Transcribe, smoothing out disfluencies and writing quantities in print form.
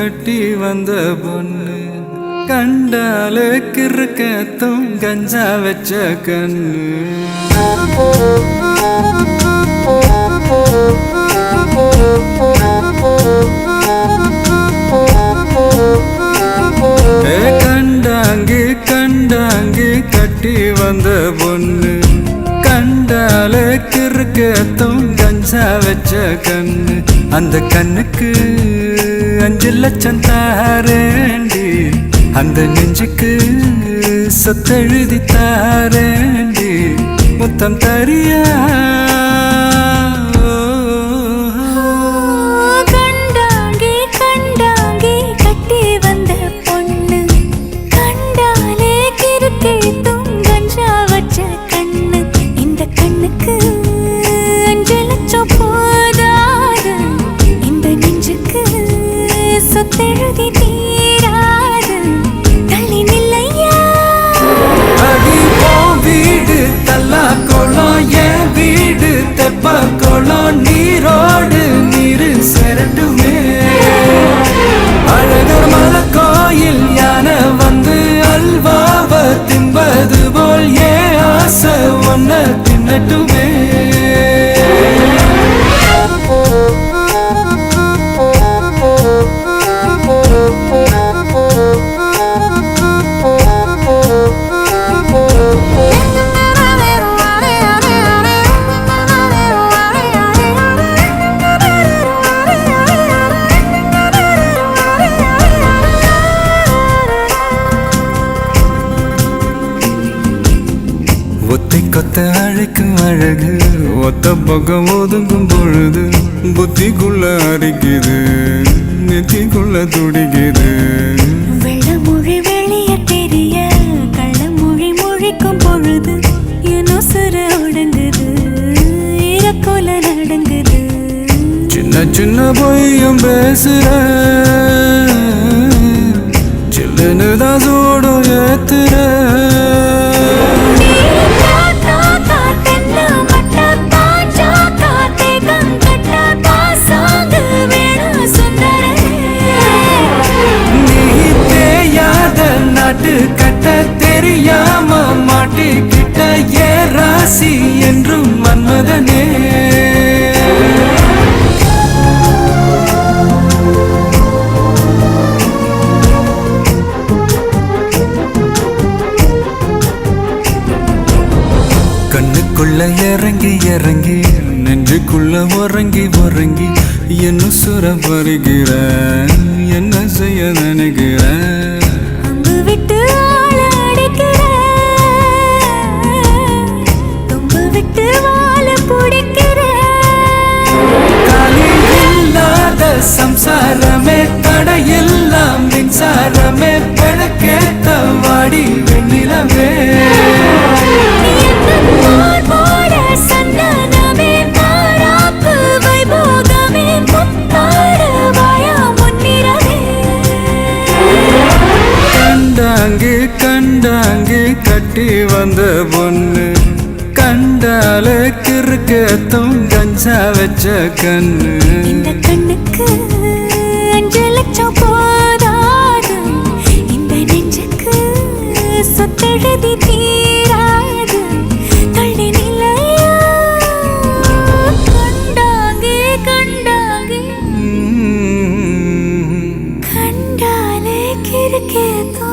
கட்டி வந்த பொண்ணு கண்டாலே கிறுக்கத்தும் கஞ்சா வச்ச கண்ணு கண்டாங்கி கண்டாங்கி கட்டி வந்த பொண்ணு கண்டாலே கிறுக்கத்தும் கஞ்சா வச்ச கண்ணு அந்த கண்ணுக்கு 5 லட்சம் தாரேண்டி அந்த நெஞ்சுக்கு சொத்தெழுதி தாரேண்டி முத்தம் தரியா கண்டாங்கி கண்டாங்கி கட்டி வந்த பொண்ணு கண்டாலே கிறுக்கத்தும் கஞ்சா வச்ச கண்ணு இந்த கண்ணுக்கு 5 லட்சம் போதாது இந்த நெஞ்சுக்கு சொத்தெழுதி தீராது தள்ளி நில்லையா அடி போ வீடு தல்லா கோலம் என் வீடு தெப்ப கோலம் நீரோடு நீரு செரட்டுமே அழகர் மலை கோயில் யானை வந்து அல்வாவ தின்பது போல் ஏன் ஆசை ஒன்ன தின்னட்டுமே ஒத்தை கொத்த அழைக்கும் அழகு ஒத்த பக்கம் ஒதுங்கும் பொழுது புத்திக்குள்ள அரிக்குது நெத்திக்குள்ள துடிக்குது வெள்ளமொழி வெளிய தெரிய கள்ளமொழி மொழிக்கும் பொழுது என் உசுறு ஒடுங்குது இறக்கோல நடங்குது சின்ன சின்ன பொய்யும் பேசுற சில்லுன்னு தான் சூடும் ஏத்துற நாட்டு கட்ட தெரியாம மாட்டிக்கிட்ட ஏ ராசி என்றும் மன்மதனே கண்ணுக்குள்ள இறங்கி இறங்கி நெஞ்சுக்குள்ள உறங்கி உறங்கி என்ன சுர வருகிற என்ன செய்ய நினைக்கிற விட்டு ஆள அடிக்கிற தும்பு விட்டு வாழ பிடிக்கிற இல்லாத சம்சாரமே தடையெல்லாம் மின்சாரமே பிழக்கேத்த வாடி வெண்ணிலவே சந்தனமே மாறாப்பு வைபோகமே முத்தாடு வாயா முன்னிறவே கண்டாங்கி கண்டாங்கி கட்டி வந்த பொண்ணு கண்டாலே கிறுக்கத்தும் கஞ்சா வச்ச கண்ணு இந்த கண்ணுக்கு 5 லட்சம் போதாது இந்த நெஞ்சுக்கு சொத்தெழுதி தீராது தள்ளி நிலையா கண்டாங்கி கண்டாங்கி கண்டாலே கிறுக்கத்தும்